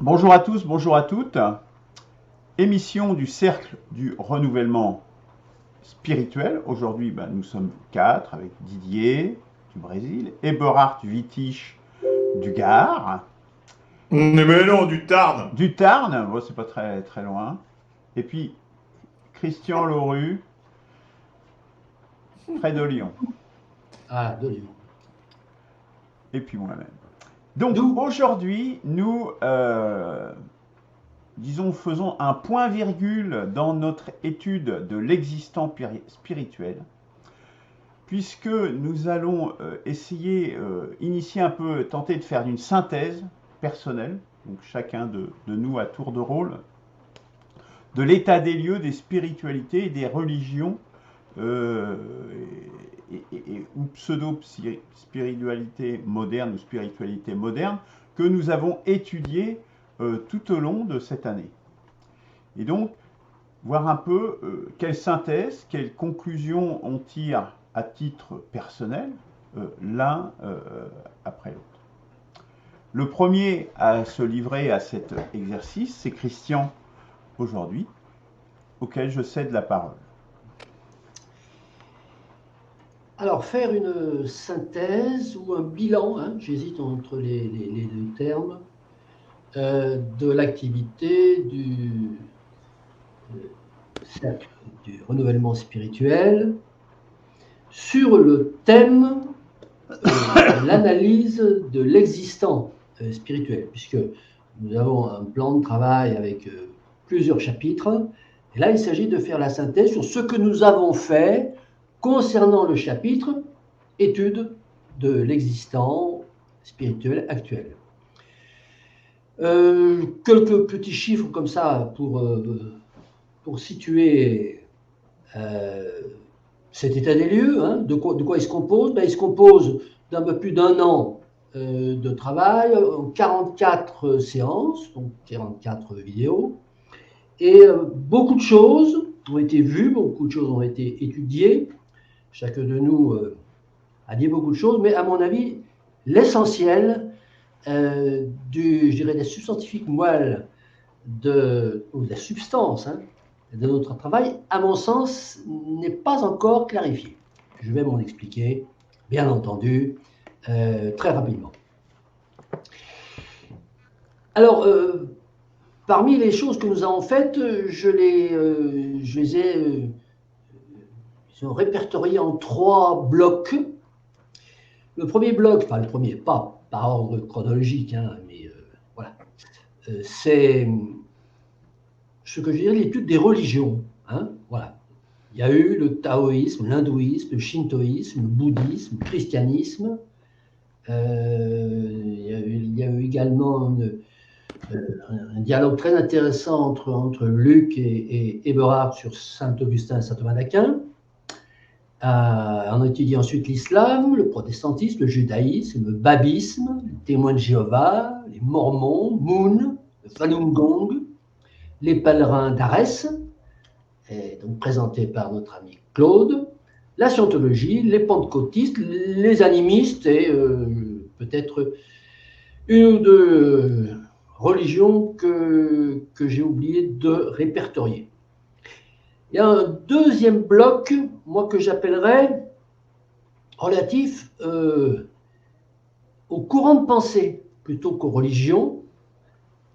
Bonjour à tous, bonjour à toutes. Émission du Cercle du Renouvellement Spirituel. Aujourd'hui, nous sommes quatre avec Didier du Brésil, Eberhard Wittich du Gard, Mais non, du Tarn. du Tarn, bon, c'est pas très, très loin, et puis Christian Lauru, près de Lyon, Ah, de Lyon. et puis moi-même. Donc D'où? aujourd'hui, nous, faisons un point-virgule dans notre étude de l'existant spirituel, puisque nous allons initier un peu, tenter de faire une synthèse personnelle, donc chacun de nous à tour de rôle, de l'état des lieux des spiritualités et des religions euh, ou pseudo-spiritualité moderne ou spiritualité moderne que nous avons étudiées tout au long de cette année. Et donc, voir un peu quelle synthèse, quelles conclusions on tire à titre personnel, l'un après l'autre. Le premier à se livrer à cet exercice, c'est Christian aujourd'hui, auquel je cède la parole. Alors, faire une synthèse ou un bilan, j'hésite entre les deux termes, de l'activité cercle du renouvellement spirituel sur le thème l'analyse de l'existant spirituel, puisque nous avons un plan de travail avec plusieurs chapitres. Et là, il s'agit de faire la synthèse sur ce que nous avons fait concernant le chapitre étude de l'existant spirituel actuel. Quelques petits chiffres comme ça pour situer cet état des lieux. De quoi il se compose? Il se compose d'un peu plus d'un an de travail, 44 séances, donc 44 vidéos. Et beaucoup de choses ont été vues, beaucoup de choses ont été étudiées. Chacun de nous a dit beaucoup de choses, mais à mon avis, l'essentiel des substantifiques moelles ou de la substance de notre travail, à mon sens, n'est pas encore clarifié. Je vais m'en expliquer, bien entendu, très rapidement. Alors, parmi les choses que nous avons faites, je les ai répertoriées en 3 blocs. Le premier bloc, enfin le premier, pas par ordre chronologique, mais voilà, c'est ce que je dirais l'étude des religions. Voilà. Il y a eu le taoïsme, l'hindouisme, le shintoïsme, le bouddhisme, le christianisme. Il y a eu également un dialogue très intéressant entre Luc et Eberhard sur Saint Augustin et Saint Thomas d'Aquin. On a étudié ensuite l'islam, le protestantisme, le judaïsme, le babisme, les témoins de Jéhovah, les mormons, Moon, le Falun Gong, les pèlerins d'Arès, donc présentés par notre ami Claude, la scientologie, les pentecôtistes, les animistes et peut-être une ou deux religions que j'ai oublié de répertorier. Il y a un deuxième bloc, moi que j'appellerais relatif au courant de pensée plutôt qu'aux religions.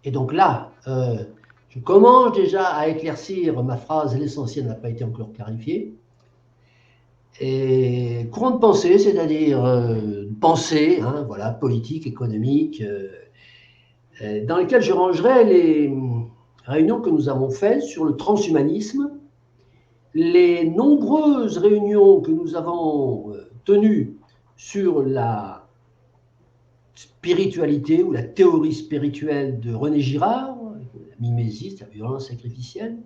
Et donc là, je commence déjà à éclaircir ma phrase, l'essentiel n'a pas été encore clarifié. Et courant de pensée, c'est-à-dire pensée, voilà, politique, économique, dans lesquelles je rangerai les réunions que nous avons faites sur le transhumanisme, les nombreuses réunions que nous avons tenues sur la spiritualité ou la théorie spirituelle de René Girard, la mimésis, la violence sacrificielle,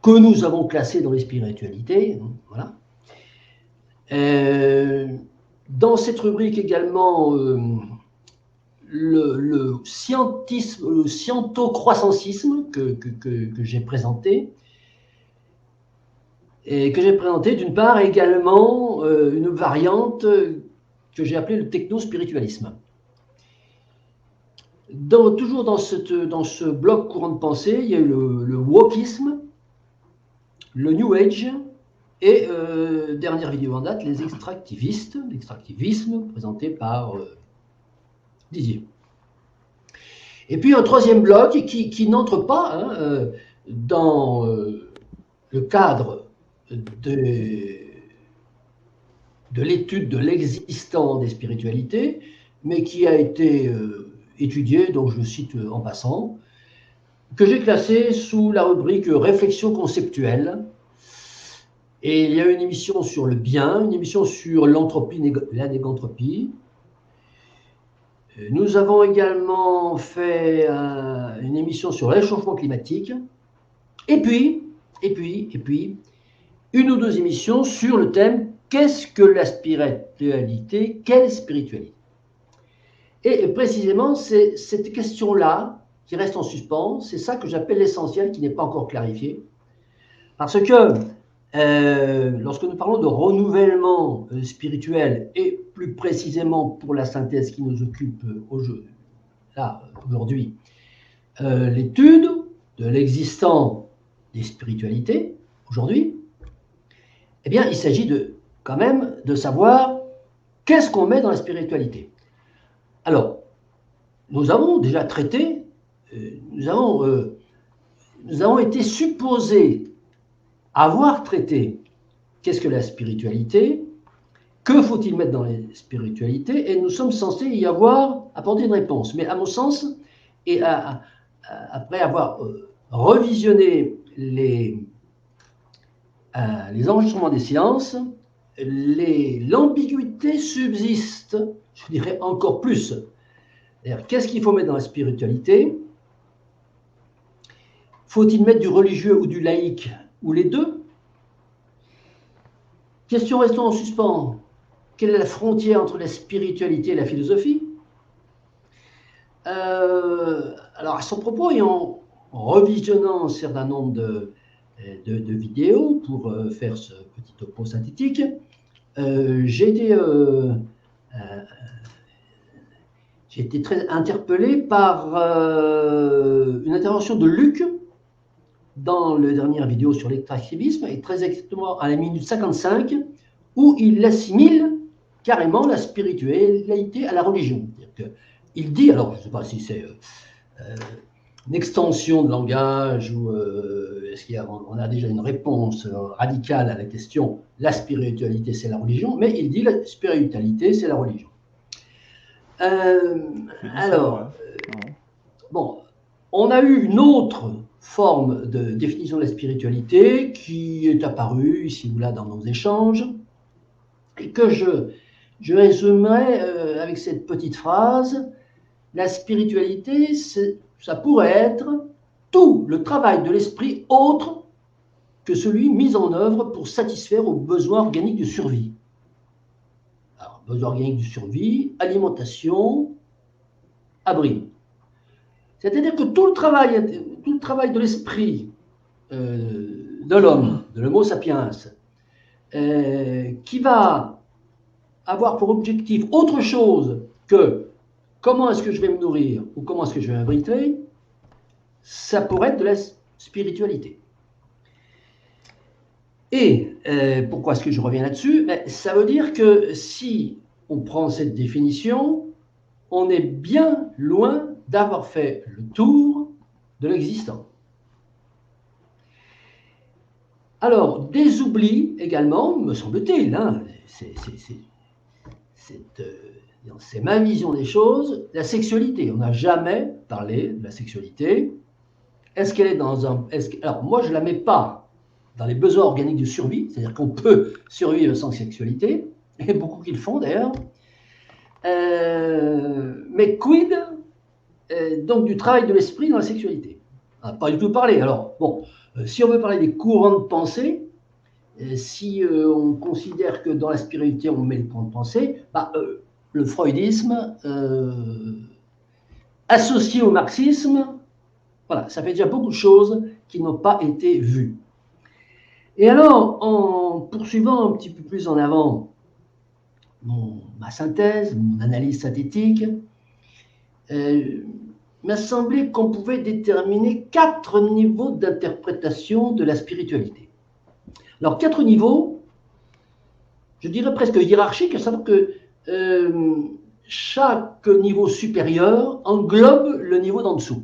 que nous avons classée dans les spiritualités. Voilà. Dans cette rubrique également, le scientocroissancisme que j'ai présenté, et que j'ai présenté d'une part également une variante que j'ai appelée le techno-spiritualisme. toujours dans ce bloc courant de pensée, il y a eu le wokisme, le New Age et, dernière vidéo en date, les extractivistes, l'extractivisme présenté par Didier. Et puis un troisième bloc qui n'entre pas hein, dans le cadre de l'étude de l'existant des spiritualités, mais qui a été étudié, donc je le cite en passant, que j'ai classé sous la rubrique réflexion conceptuelle. Et il y a une émission sur le bien, une émission sur l'entropie, la négantropie. Nous avons également fait une émission sur le réchauffement climatique. Et puis, une ou deux émissions sur le thème qu'est-ce que la spiritualité, quelle spiritualité? Et précisément, c'est cette question-là qui reste en suspens, c'est ça que j'appelle l'essentiel qui n'est pas encore clarifié. Parce que lorsque nous parlons de renouvellement spirituel, et plus précisément pour la synthèse qui nous occupe aujourd'hui, l'étude de l'existant des spiritualités, aujourd'hui, eh bien, il s'agit quand même de savoir qu'est-ce qu'on met dans la spiritualité. Alors, nous avons déjà traité, nous avons été supposés avoir traité qu'est-ce que la spiritualité, que faut-il mettre dans la spiritualité, et nous sommes censés y avoir apporté une réponse. Mais à mon sens, et après avoir revisionné les enregistrements des séances, l'ambiguïté subsiste, je dirais encore plus. Qu'est-ce qu'il faut mettre dans la spiritualité? Faut-il mettre du religieux ou du laïque, ou les deux? Question restant en suspens. Quelle est la frontière entre la spiritualité et la philosophie? Alors, à son propos, et en revisionnant un certain nombre de vidéos pour faire ce petit topo synthétique, j'ai été très interpellé par une intervention de Luc dans la dernière vidéo sur l'extractivisme, et très exactement à la minute 55, où il assimile carrément la spiritualité à la religion. Il dit, alors je ne sais pas si c'est une extension de langage ou est-ce qu'on a déjà une réponse radicale à la question la spiritualité c'est la religion, mais il dit la spiritualité c'est la religion. Alors, bon, on a eu une autre forme de définition de la spiritualité qui est apparue ici ou là dans nos échanges et que je résumerai avec cette petite phrase. La spiritualité, ça pourrait être tout le travail de l'esprit autre que celui mis en œuvre pour satisfaire aux besoins organiques de survie. Alors, besoins organiques de survie, alimentation, abri. C'est-à-dire que tout le travail de l'esprit de l'homme, de l'homo sapiens, qui va avoir pour objectif autre chose que comment est-ce que je vais me nourrir ou comment est-ce que je vais m'abriter, ça pourrait être de la spiritualité. Et pourquoi est-ce que je reviens là-dessus? Ça veut dire que si on prend cette définition, on est bien loin d'avoir fait le tour de l'existant. Alors, des oublis également, me semble-t-il, hein, c'est ma vision des choses, la sexualité. On n'a jamais parlé de la sexualité. Est-ce qu'elle est dans un... alors, moi, je ne la mets pas dans les besoins organiques de survie, c'est-à-dire qu'on peut survivre sans sexualité, et beaucoup qui le font d'ailleurs. Mais quid donc du travail de l'esprit dans la sexualité? On n'a pas du tout parlé. Alors, bon, si on veut parler des courants de pensée, si on considère que dans la spiritualité, on met les courants de pensée, le freudisme associé au marxisme, voilà, ça fait déjà beaucoup de choses qui n'ont pas été vues. Et alors, en poursuivant un petit peu plus en avant ma synthèse, mon analyse synthétique, m'a semblé qu'on pouvait déterminer 4 niveaux d'interprétation de la spiritualité. Alors, 4 niveaux, je dirais presque hiérarchiques, à savoir que chaque niveau supérieur englobe le niveau d'en dessous.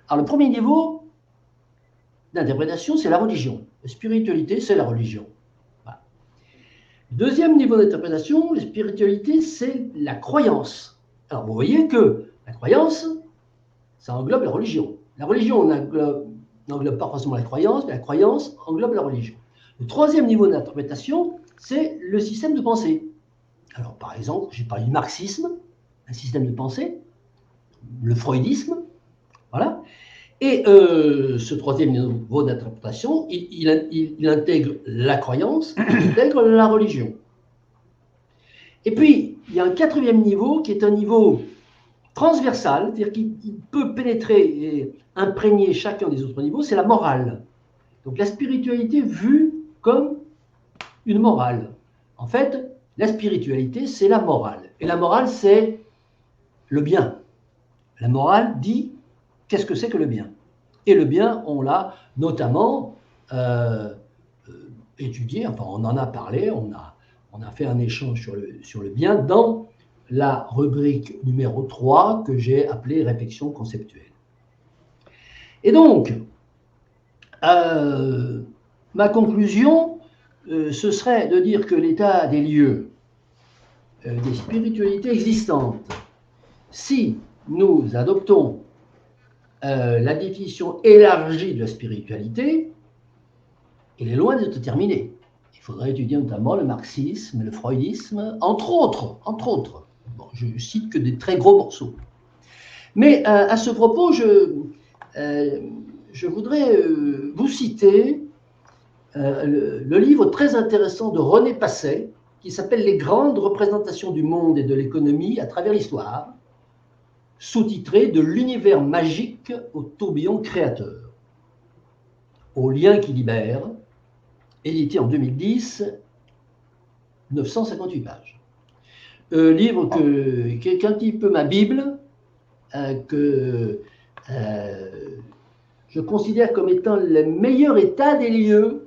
Alors, le premier niveau d'interprétation, c'est la religion. La spiritualité, c'est la religion. Voilà. Le deuxième niveau d'interprétation, la spiritualité, c'est la croyance. Alors, vous voyez que la croyance, ça englobe la religion. La religion n'englobe pas forcément la croyance, mais la croyance englobe la religion. Le troisième niveau d'interprétation, c'est le système de pensée. Alors, par exemple, j'ai parlé du marxisme, un système de pensée, le freudisme, voilà. Et ce troisième niveau d'interprétation, il intègre la croyance, il intègre la religion. Et puis, il y a un quatrième niveau qui est un niveau transversal, c'est-à-dire qu'il peut pénétrer et imprégner chacun des autres niveaux, c'est la morale. Donc la spiritualité vue comme une morale. En fait, la spiritualité, c'est la morale. Et la morale, c'est le bien. La morale dit qu'est-ce que c'est que le bien. Et le bien, on l'a notamment étudié, enfin on en a parlé, on a fait un échange sur le bien dans la rubrique numéro 3 que j'ai appelée réflexion conceptuelle. Et donc, ma conclusion, ce serait de dire que l'état des lieux des spiritualités existantes, si nous adoptons la définition élargie de la spiritualité, il est loin d'être terminé. Il faudrait étudier notamment le marxisme, le freudisme, entre autres. Bon, je cite que des très gros morceaux. Mais à ce propos, je voudrais vous citer le livre très intéressant de René Passet, qui s'appelle « Les grandes représentations du monde et de l'économie à travers l'histoire », sous-titré « De l'univers magique au tourbillon créateur », au lien qui libère, édité en 2010, 958 pages. Livre qui est un petit peu ma Bible, que je considère comme étant le meilleur état des lieux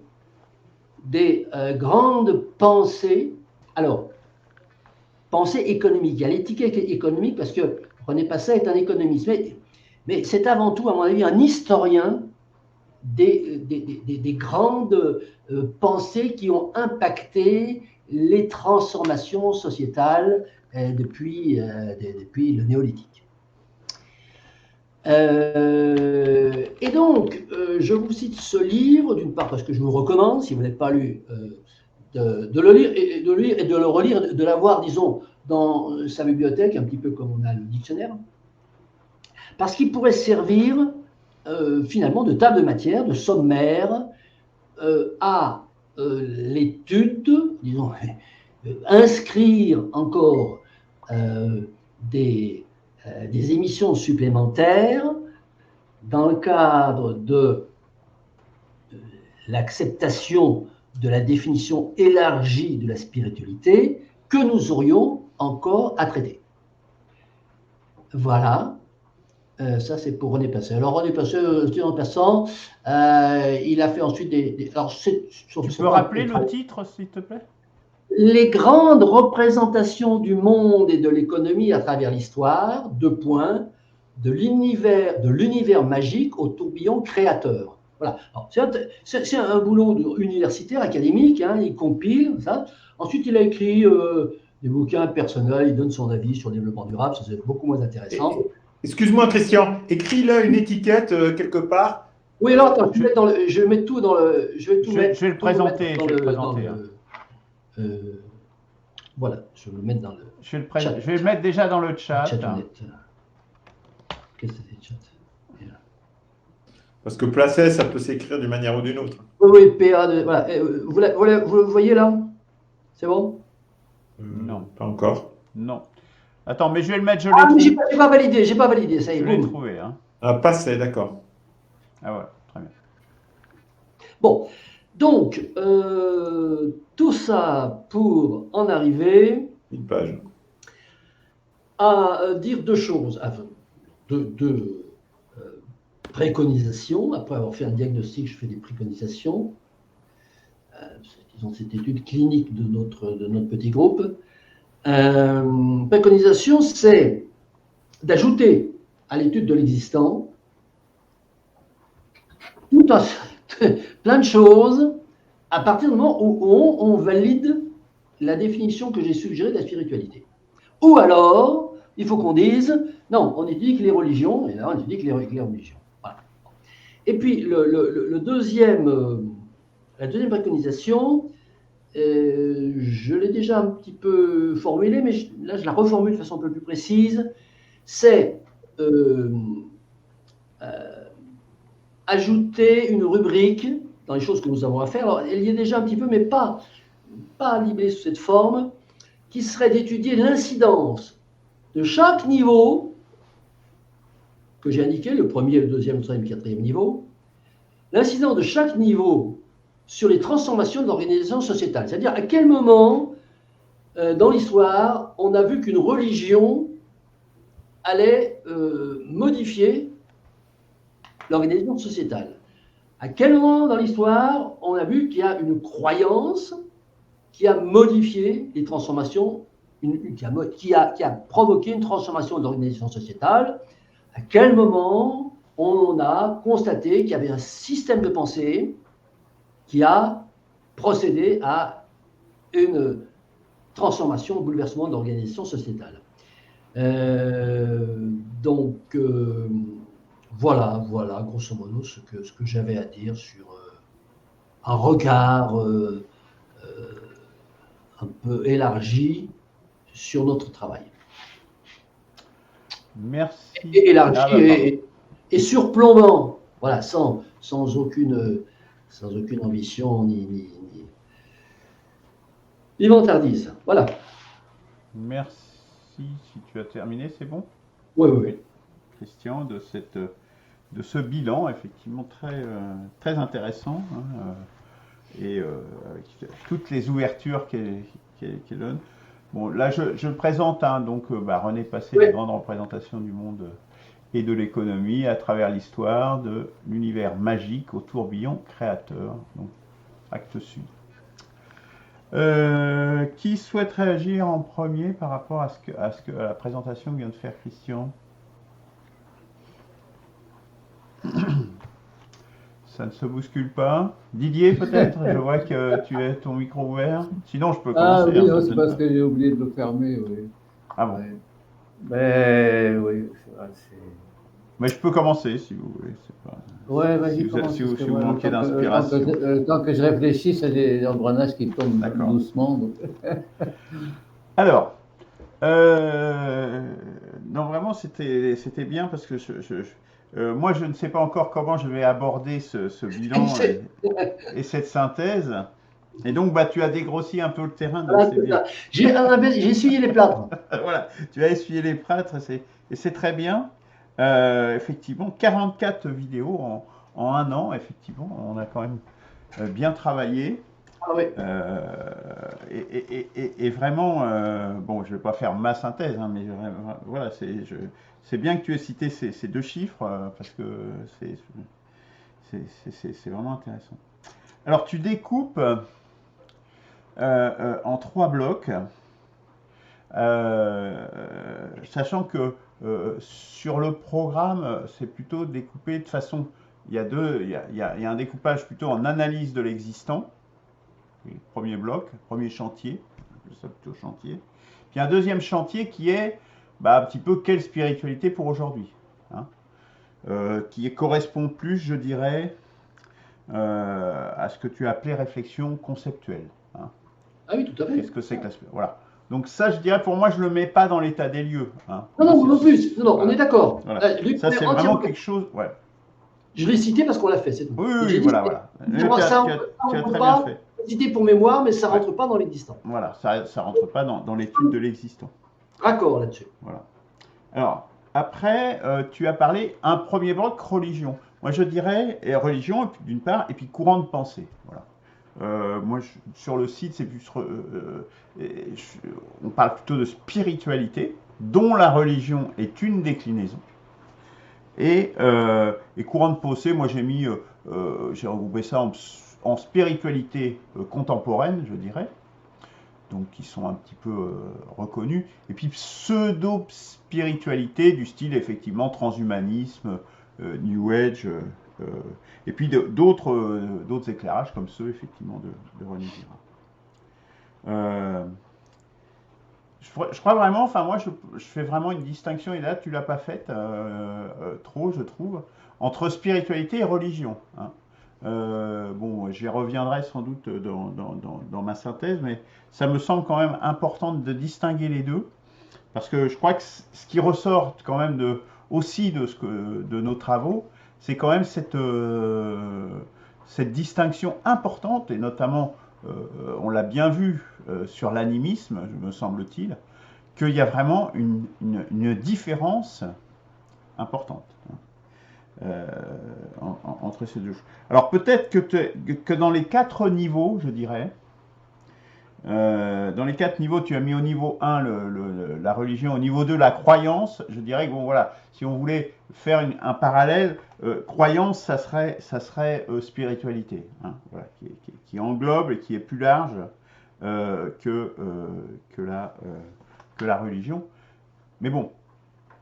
des grandes pensées. Alors, pensée économique. Il y a l'étiquette économique parce que René Passet est un économiste, mais c'est avant tout, à mon avis, un historien des grandes pensées qui ont impacté les transformations sociétales depuis le néolithique. Et donc, je vous cite ce livre, d'une part parce que je vous recommande, si vous n'avez pas lu, de le lire et de le relire, de l'avoir, disons, dans sa bibliothèque, un petit peu comme on a le dictionnaire, parce qu'il pourrait servir finalement de table de matière, de sommaire à l'étude, disons, inscrire encore des émissions supplémentaires dans le cadre de l'acceptation de la définition élargie de la spiritualité que nous aurions encore à traiter. Voilà. Ça, c'est pour René Passet. Alors, René Passet, en passant, il a fait ensuite alors, tu peux rappeler le titre, s'il te plaît ? Les grandes représentations du monde et de l'économie à travers l'histoire, de l'univers magique au tourbillon créateur. Voilà. C'est un boulot universitaire, académique, hein, il compile ça. Ensuite, il a écrit des bouquins personnels, il donne son avis sur le développement durable, ça c'est beaucoup moins intéressant. Excuse-moi, Christian, écris-le une étiquette quelque part. Oui, alors attends, je vais mettre tout dans le. Je vais le présenter. Voilà, je vais le mettre dans le. Je vais le mettre déjà dans le chat. Qu'est-ce que c'est le chat? Parce que Placet, ça peut s'écrire d'une manière ou d'une autre. Oui, PA. Voilà. Vous le voyez là? C'est bon? Non, pas encore. Non. Attends, mais je vais le mettre, mais j'ai pas validé, ça y est. Je l'ai trouvé. Hein. Ah, Passet, d'accord. Ah ouais, très bien. Bon, donc, tout ça pour en arriver Une page. à dire deux choses avant. deux préconisations. Après avoir fait un diagnostic, je fais des préconisations. Disons, cette étude clinique de notre petit groupe. Préconisation, c'est d'ajouter à l'étude de l'existant plein de choses à partir du moment où on valide la définition que j'ai suggérée de la spiritualité. Ou alors, il faut qu'on dise, non, on étudie que les religions, et là on étudie que les religions. Voilà. Et puis, la deuxième préconisation, je l'ai déjà un petit peu formulée, mais là je la reformule de façon un peu plus précise, c'est ajouter une rubrique dans les choses que nous avons à faire. Alors, elle y est déjà un petit peu, mais pas libellée sous cette forme, qui serait d'étudier l'incidence de chaque niveau que j'ai indiqué, le premier, le deuxième, le troisième, le quatrième niveau, l'incidence de chaque niveau sur les transformations de l'organisation sociétale. C'est-à-dire à quel moment, dans l'histoire, on a vu qu'une religion allait modifier l'organisation sociétale. À quel moment dans l'histoire, on a vu qu'il y a une croyance qui a modifié les transformations, qui a provoqué une transformation de l'organisation sociétale. À quel moment on a constaté qu'il y avait un système de pensée qui a procédé à une transformation, un bouleversement de l'organisation sociétale. Voilà, grosso modo, ce que j'avais à dire sur un regard un peu élargi sur notre travail. Merci. Élargi et surplombant, voilà, sans aucune ambition ni vantardise. Voilà. Merci. Si tu as terminé, c'est bon? Oui. Christian, de ce bilan, effectivement très intéressant, hein, et avec toutes les ouvertures qu'elle donne. Bon, là, je le présente, hein, donc René Passet, les grandes représentations du monde et de l'économie à travers l'histoire de l'univers magique au tourbillon créateur. Donc, acte sud. Qui souhaite réagir en premier par rapport à la présentation que vient de faire Christian? Ça ne se bouscule pas. Didier, peut-être? Je vois que tu as ton micro ouvert. Sinon, je peux commencer. Ah oui, non, c'est parce que j'ai oublié de le fermer, oui. Ah bon? Ouais. Mais oui, c'est vrai, Mais je peux commencer si vous voulez. Pas... Ouais, vas-y, si vous manquez d'inspiration. Tant que je réfléchis, c'est des engrenages qui tombent doucement. Donc. Alors, non, vraiment, c'était bien parce que moi, je ne sais pas encore comment je vais aborder ce bilan et cette synthèse. Et donc, tu as dégrossi un peu le terrain. Donc j'ai essuyé les plâtres. Voilà, tu as essuyé les plâtres et c'est très bien. Effectivement, 44 vidéos en un an, effectivement, on a quand même bien travaillé. Ah oui. Et vraiment, bon, je ne vais pas faire ma synthèse, hein, mais voilà, c'est bien que tu aies cité ces deux chiffres parce que c'est vraiment intéressant. Alors, tu découpes en 3 blocs, sachant que sur le programme, c'est plutôt découpé de façon. Il y a un découpage plutôt en analyse de l'existant. Premier bloc, premier chantier, ça plutôt chantier. Puis un deuxième chantier qui est un petit peu quelle spiritualité pour aujourd'hui, hein, qui correspond plus, je dirais, à ce que tu as appelé réflexion conceptuelle. Hein. Ah oui, tout à fait. Qu'est-ce que c'est que la spiritualité? Voilà. Donc ça, je dirais, pour moi, je ne le mets pas dans l'état des lieux. Hein. Non plus. Non, voilà. On est d'accord. Voilà. Ça, c'est vraiment quelque chose. Ouais. Je l'ai cité parce qu'on l'a fait, c'est tout. Oui, voilà. Tu as très bien fait. Cité pour mémoire, mais ça ne rentre pas dans l'existant. Voilà, ça ne rentre pas dans l'étude de l'existant. Raccord là-dessus. Voilà. Alors, après, tu as parlé un premier bloc religion. Moi, je dirais religion, d'une part, et puis courant de pensée. Voilà. Moi, sur le site, c'est plus. On parle plutôt de spiritualité, dont la religion est une déclinaison. Et courant de pensée, moi j'ai regroupé ça en spiritualité contemporaine, je dirais, donc qui sont un petit peu reconnus, et puis pseudo-spiritualité du style effectivement transhumanisme, New Age, et puis d'autres éclairages comme ceux effectivement de René Girard. Je crois vraiment, enfin moi je fais vraiment une distinction, et là tu l'as pas faite trop, je trouve, entre spiritualité et religion. Hein. Bon, j'y reviendrai sans doute dans ma synthèse, mais ça me semble quand même important de distinguer les deux, parce que je crois que ce qui ressort quand même aussi de nos travaux, c'est quand même cette distinction importante, et notamment, on l'a bien vu sur l'animisme, me semble-t-il, qu'il y a vraiment une différence importante entre ces deux choses. Alors peut-être que dans les 4 niveaux, je dirais, dans les 4 niveaux, tu as mis au niveau 1 la religion, au niveau 2 la croyance. Je dirais que bon voilà, si on voulait faire un parallèle, croyance, ça serait spiritualité, hein, voilà, qui englobe et qui est plus large que la religion. Mais bon,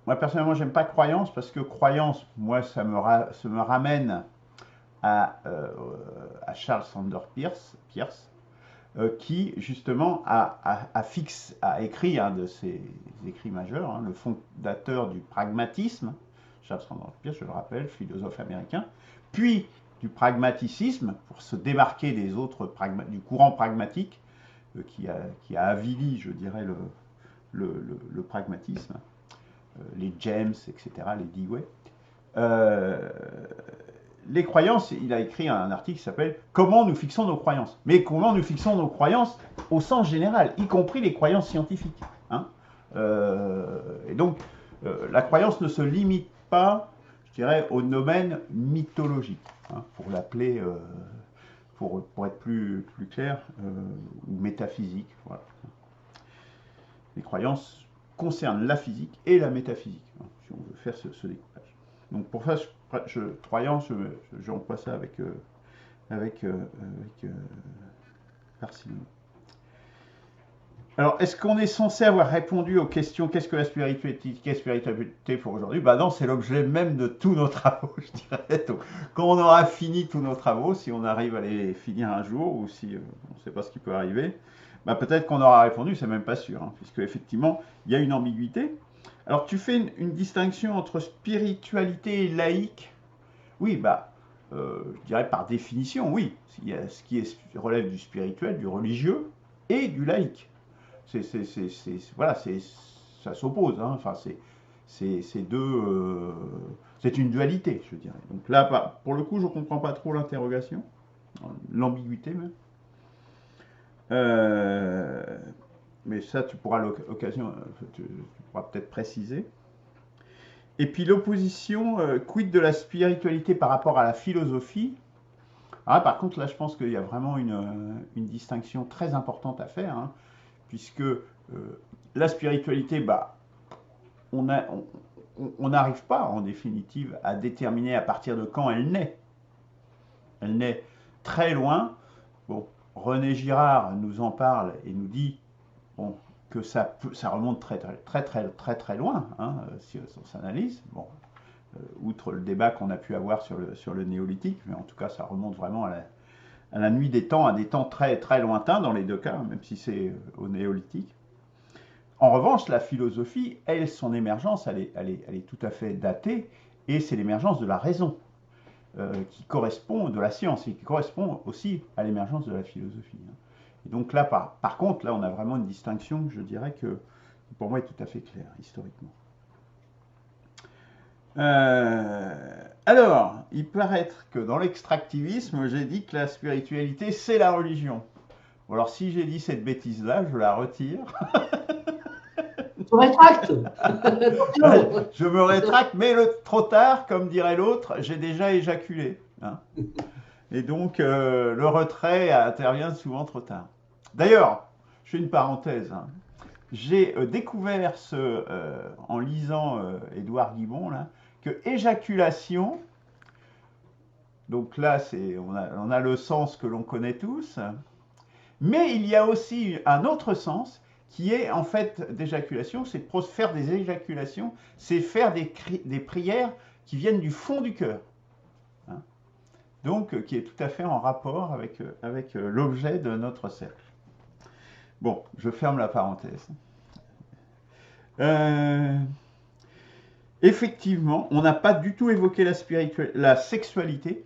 moi personnellement, j'aime pas croyance, parce que croyance, moi, ça me ramène à Charles Sanders Peirce, qui justement a écrit un de ses écrits majeurs, hein, le fondateur du pragmatisme, Charles Sanders Peirce, je le rappelle, philosophe américain, puis du pragmaticisme, pour se démarquer des autres du courant pragmatique, qui a avili, je dirais, le pragmatisme, les James, etc., les Dewey. Les croyances, il a écrit un article qui s'appelle « Comment nous fixons nos croyances ». Mais comment nous fixons nos croyances au sens général, y compris les croyances scientifiques. Hein. Et donc, la croyance ne se limite pas, je dirais, au domaine mythologique, hein, pour l'appeler, pour être plus clair, ou métaphysique. Voilà. Les croyances concernent la physique et la métaphysique, hein, si on veut faire ce découpage. Donc pour ça, croyance, j'emploie ça avec parcimonie. Alors, est-ce qu'on est censé avoir répondu aux questions qu'est-ce que la spiritualité pour aujourd'hui? Ben non, c'est l'objet même de tous nos travaux, je dirais. Donc, quand on aura fini tous nos travaux, si on arrive à les finir un jour, ou si on ne sait pas ce qui peut arriver, ben peut-être qu'on aura répondu, c'est même pas sûr, hein, puisque effectivement, il y a une ambiguïté. Alors, tu fais une distinction entre spiritualité et laïque. Oui, je dirais par définition, oui. Il y a ce qui relève du spirituel, du religieux et du laïque. Voilà, ça s'oppose. Hein. Enfin, c'est deux. C'est une dualité, je dirais. Donc là, pour le coup, je ne comprends pas trop l'interrogation, l'ambiguïté même. Mais ça, tu pourras tu pourras peut-être préciser. Et puis l'opposition, quid de la spiritualité par rapport à la philosophie? Par contre, là, je pense qu'il y a vraiment une distinction très importante à faire, hein, puisque la spiritualité, on n'arrive pas, en définitive, à déterminer à partir de quand elle naît. Elle naît très loin. Bon, René Girard nous en parle et nous dit que ça remonte très loin, hein, si on s'analyse. Bon, outre le débat qu'on a pu avoir sur le néolithique, mais en tout cas, ça remonte vraiment à la nuit des temps, à des temps très lointains dans les deux cas, même si c'est au néolithique. En revanche, la philosophie, elle, son émergence, elle est tout à fait datée, et c'est l'émergence de la raison qui correspond, de la science, et qui correspond aussi à l'émergence de la philosophie. Et donc là, par contre, là, on a vraiment une distinction, je dirais, que pour moi est tout à fait claire, historiquement. Alors, il paraît que dans l'extractivisme, j'ai dit que la spiritualité, c'est la religion. Bon, alors, si j'ai dit cette bêtise-là, je la retire. Je rétracte. Je me rétracte, mais trop tard, comme dirait l'autre, j'ai déjà éjaculé. Hein. Et donc, le retrait intervient souvent trop tard. D'ailleurs, je fais une parenthèse. Hein. J'ai découvert en lisant Édouard Guibon, là, que éjaculation, donc là, on a le sens que l'on connaît tous, mais il y a aussi un autre sens qui est en fait d'éjaculation, c'est de faire des éjaculations, c'est faire des prières qui viennent du fond du cœur. Hein, donc, qui est tout à fait en rapport avec l'objet de notre cercle. Bon, je ferme la parenthèse. Effectivement, on n'a pas du tout évoqué la sexualité.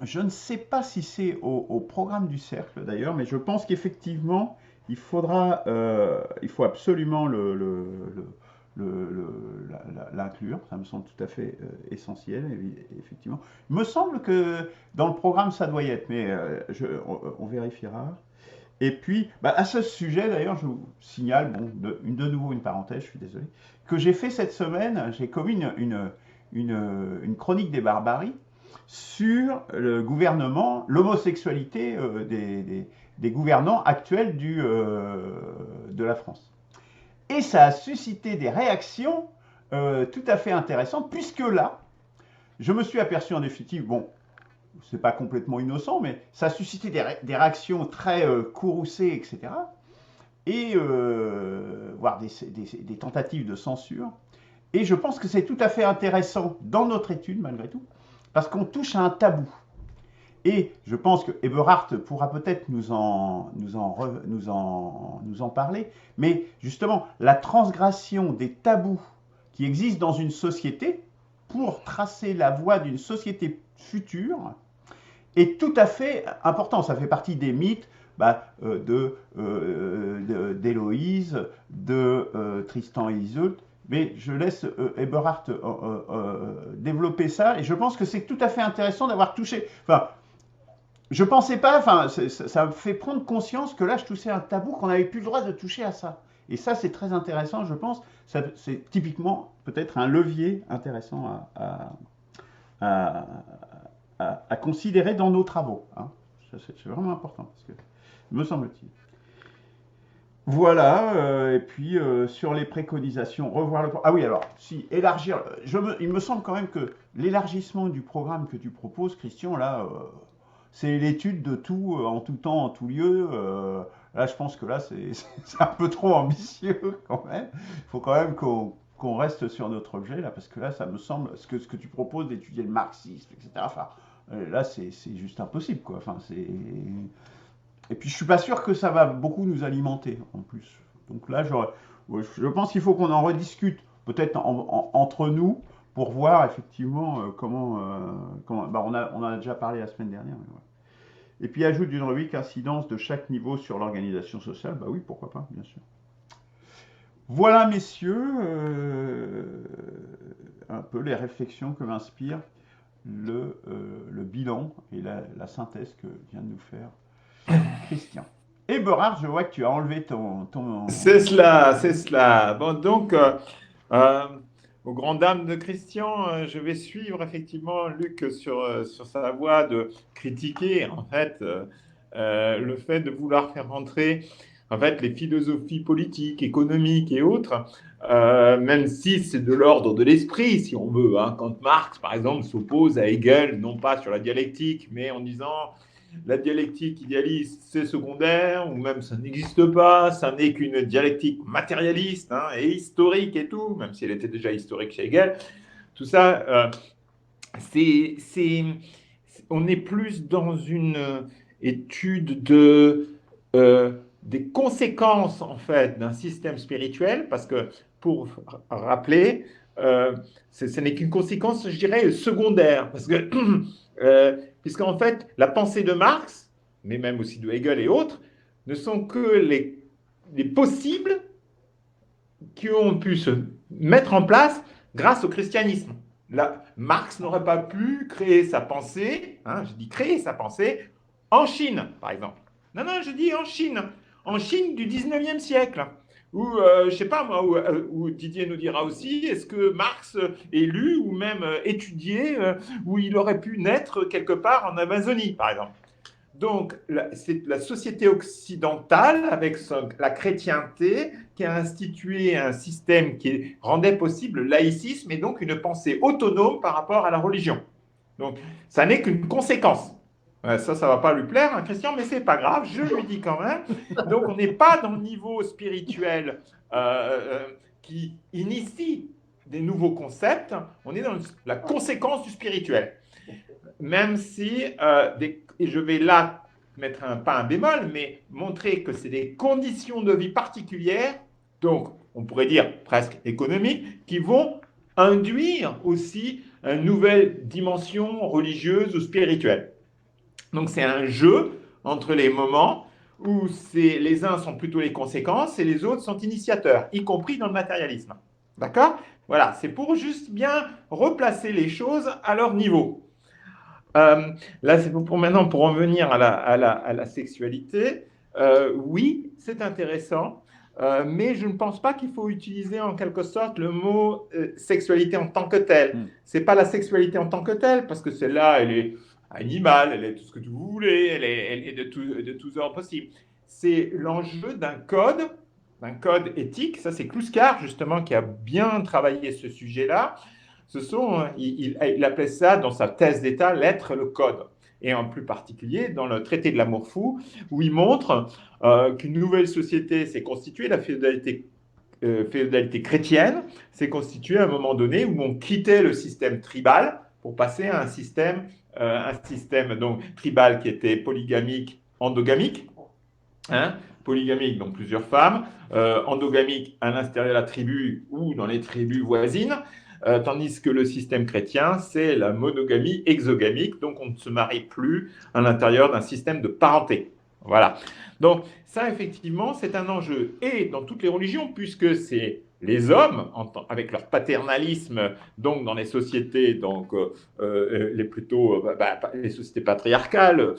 Je ne sais pas si c'est au programme du cercle d'ailleurs, mais je pense qu'effectivement, il faut absolument l'inclure. Ça me semble tout à fait essentiel, effectivement. Il me semble que dans le programme, ça doit y être, mais on vérifiera. Et puis, à ce sujet, d'ailleurs, je vous signale, de nouveau une parenthèse, je suis désolé, que j'ai fait cette semaine, j'ai commis une chronique des barbaries sur le gouvernement, l'homosexualité des gouvernants actuels de la France. Et ça a suscité des réactions tout à fait intéressantes, puisque là, je me suis aperçu en définitive, bon, c'est pas complètement innocent, mais ça a suscité des réactions très courroucées, etc. Et voire des tentatives de censure. Et je pense que c'est tout à fait intéressant dans notre étude, malgré tout, parce qu'on touche à un tabou. Et je pense que Eberhard pourra peut-être nous en parler, mais justement, la transgression des tabous qui existent dans une société pour tracer la voie d'une société future est tout à fait important. Ça fait partie des mythes d'Héloïse, de Tristan et Isolde, mais je laisse Eberhard développer ça, et je pense que c'est tout à fait intéressant d'avoir touché. Enfin, je pensais pas, enfin, ça me fait prendre conscience que là, je touchais un tabou, qu'on n'avait plus le droit de toucher à ça. Et ça, c'est très intéressant, je pense. C'est typiquement peut-être un levier intéressant à considérer dans nos travaux. Hein. C'est vraiment important, parce que, me semble-t-il. Voilà, et puis sur les préconisations, revoir le... Ah oui, alors, si, élargir... il me semble quand même que l'élargissement du programme que tu proposes, Christian, là, c'est l'étude de tout, en tout temps, en tout lieu. Là, je pense que là, c'est un peu trop ambitieux, quand même. Il faut quand même qu'on reste sur notre objet, là, parce que là, ça me semble, ce que tu proposes d'étudier le marxisme, etc., enfin, là, c'est juste impossible, quoi. Enfin, c'est... Et puis, je suis pas sûr que ça va beaucoup nous alimenter, en plus. Donc là, je pense qu'il faut qu'on en rediscute, peut-être entre nous, pour voir effectivement comment... on en a déjà parlé la semaine dernière. Mais voilà. Et puis, ajoute d'une rubrique incidence de chaque niveau sur l'organisation sociale. Bah oui, pourquoi pas, bien sûr. Voilà, messieurs, un peu les réflexions que m'inspire le bilan et la synthèse que vient de nous faire Christian. Eberhard, je vois que tu as enlevé ton... C'est cela, c'est cela. Bon, donc, aux grandes dames de Christian, je vais suivre effectivement Luc sur sa voie de critiquer, en fait, le fait de vouloir faire rentrer, en fait, les philosophies politiques, économiques et autres, même si c'est de l'ordre de l'esprit, si on veut. Hein. Quand Marx, par exemple, s'oppose à Hegel, non pas sur la dialectique, mais en disant... La dialectique idéaliste, c'est secondaire, ou même ça n'existe pas, ça n'est qu'une dialectique matérialiste et historique et tout, même si elle était déjà historique chez Hegel. Tout ça, on est plus dans une étude des conséquences, en fait, d'un système spirituel, parce que, pour rappeler, ce n'est qu'une conséquence, je dirais, secondaire, parce que... puisqu'en fait, la pensée de Marx, mais même aussi de Hegel et autres, ne sont que les possibles qui ont pu se mettre en place grâce au christianisme. Là, Marx n'aurait pas pu créer sa pensée, je dis créer sa pensée, en Chine, par exemple. Non, je dis en Chine du 19e siècle. Ou, je ne sais pas moi, où Didier nous dira aussi, est-ce que Marx est lu ou même étudié, où il aurait pu naître quelque part en Amazonie, par exemple. Donc, c'est la société occidentale, avec la chrétienté, qui a institué un système qui rendait possible le laïcisme et donc une pensée autonome par rapport à la religion. Donc, ça n'est qu'une conséquence. Ça ne va pas lui plaire, hein, Christian, mais ce n'est pas grave, je lui dis quand même. Donc, on n'est pas dans le niveau spirituel qui initie des nouveaux concepts, on est dans la conséquence du spirituel. Même si, et je vais là mettre pas un bémol, mais montrer que c'est des conditions de vie particulières, donc on pourrait dire presque économiques, qui vont induire aussi une nouvelle dimension religieuse ou spirituelle. Donc c'est un jeu entre les moments où les uns sont plutôt les conséquences et les autres sont initiateurs, y compris dans le matérialisme. D'accord ? Voilà, c'est pour juste bien replacer les choses à leur niveau. Là, c'est pour maintenant, pour en venir à la sexualité. Oui, c'est intéressant, mais je ne pense pas qu'il faut utiliser en quelque sorte le mot sexualité en tant que telle. Ce n'est pas la sexualité en tant que telle, parce que celle-là, elle est animale, elle est tout ce que vous voulez, elle est de tous ordres possibles. C'est l'enjeu d'un code éthique. Ça, c'est Kluskar, justement, qui a bien travaillé ce sujet-là. Il appelait ça, dans sa thèse d'État, l'être, le code. Et en plus particulier, dans le traité de l'amour fou, où il montre qu'une nouvelle société s'est constituée, la féodalité chrétienne s'est constituée à un moment donné où on quittait le système tribal pour passer à un système donc, tribal qui était polygamique, endogamique, polygamique, donc plusieurs femmes, endogamique à l'intérieur de la tribu ou dans les tribus voisines, tandis que le système chrétien, c'est la monogamie exogamique, donc on ne se marie plus à l'intérieur d'un système de parenté. Voilà. Donc ça, effectivement, c'est un enjeu, et dans toutes les religions, puisque c'est les hommes, avec leur paternalisme, donc dans les sociétés, donc les sociétés patriarcales,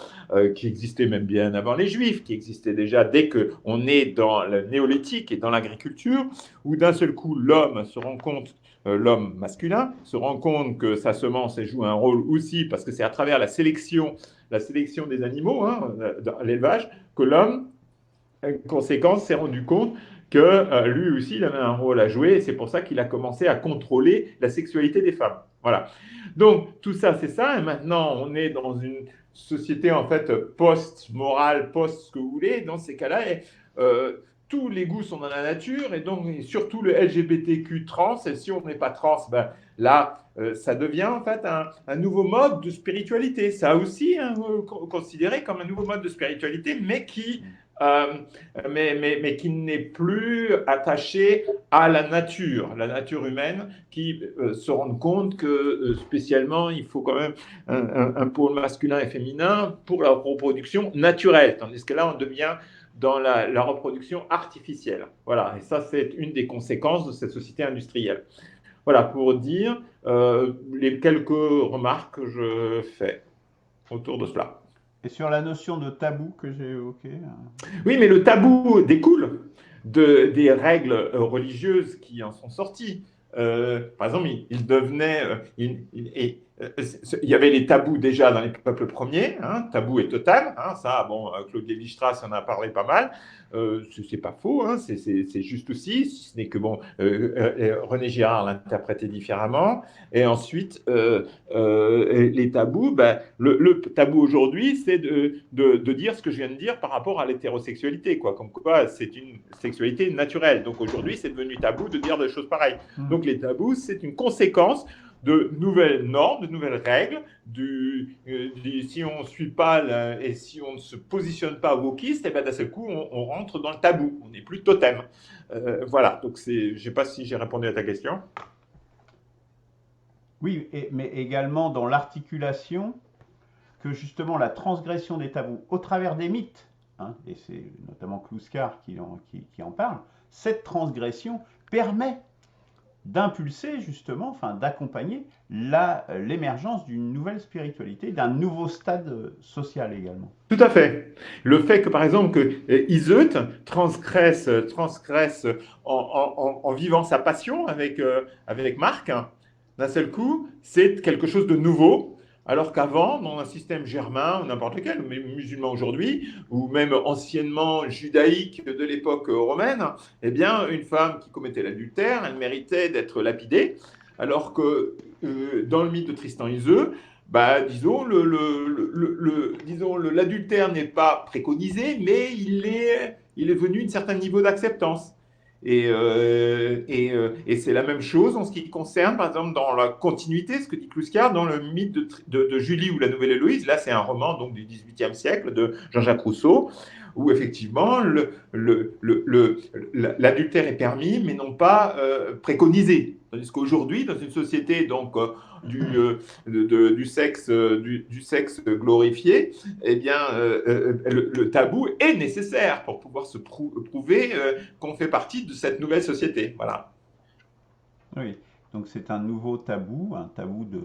qui existaient même bien avant les Juifs, qui existaient déjà dès qu'on est dans le néolithique et dans l'agriculture, où d'un seul coup l'homme se rend compte, l'homme masculin se rend compte que sa semence joue un rôle aussi, parce que c'est à travers la sélection des animaux, dans l'élevage, que l'homme, en conséquence, s'est rendu compte que lui aussi, il avait un rôle à jouer, et c'est pour ça qu'il a commencé à contrôler la sexualité des femmes. Voilà. Donc, tout ça, c'est ça, et maintenant, on est dans une société, en fait, post-morale, post-ce que vous voulez. Dans ces cas-là, tous les goûts sont dans la nature, et donc, surtout le LGBTQ trans, et si on n'est pas trans, là, ça devient, en fait, un nouveau mode de spiritualité. Ça aussi, considéré comme un nouveau mode de spiritualité, mais qui n'est plus attaché à la nature humaine, qui se rend compte que spécialement, il faut quand même un pôle masculin et féminin pour la reproduction naturelle, tandis que là, on devient dans la reproduction artificielle. Voilà, et ça, c'est une des conséquences de cette société industrielle. Voilà, pour dire les quelques remarques que je fais autour de cela. Et sur la notion de tabou que j'ai évoquée. Oui, mais le tabou découle des règles religieuses qui en sont sorties. Par exemple, il y avait les tabous déjà dans les peuples premiers, tabou et totem, ça, bon, Claude Lévi-Strauss en a parlé pas mal, c'est pas faux, c'est juste aussi, si ce n'est que, bon, René Girard l'interprétait différemment, et ensuite, les tabous, le tabou aujourd'hui, c'est de dire ce que je viens de dire par rapport à l'hétérosexualité, quoi, comme quoi c'est une sexualité naturelle, donc aujourd'hui, c'est devenu tabou de dire des choses pareilles. Donc les tabous, c'est une conséquence de nouvelles normes, de nouvelles règles, si on ne suit pas et si on ne se positionne pas wokiste, et d'un seul coup, on rentre dans le tabou, on n'est plus totem. Voilà, donc je ne sais pas si j'ai répondu à ta question. Oui, mais également dans l'articulation que justement la transgression des tabous au travers des mythes, et c'est notamment Kluskar qui en parle, cette transgression permet d'impulser justement, enfin d'accompagner l'émergence d'une nouvelle spiritualité, d'un nouveau stade social également. Tout à fait. Le fait que par exemple que Iseut transgresse en vivant sa passion avec Marc, d'un seul coup, c'est quelque chose de nouveau Alors qu'avant, dans un système germain, ou n'importe lequel, mais musulman aujourd'hui, ou même anciennement judaïque de l'époque romaine, eh bien, une femme qui commettait l'adultère, elle méritait d'être lapidée, alors que dans le mythe de Tristan et Iseult, bah, disons, l'adultère n'est pas préconisé, mais il est venu à un certain niveau d'acceptance. Et c'est la même chose en ce qui concerne, par exemple, dans la continuité, ce que dit Clouscard, dans le mythe de Julie ou la Nouvelle Héloïse. Là, c'est un roman donc, du XVIIIe siècle de Jean-Jacques Rousseau, où effectivement l'adultère est permis, mais non pas préconisé. Tandis qu'aujourd'hui, dans une société donc, du sexe glorifié, eh bien, le tabou est nécessaire pour pouvoir se prouver qu'on fait partie de cette nouvelle société. Voilà. Oui, donc c'est un nouveau tabou, un tabou de,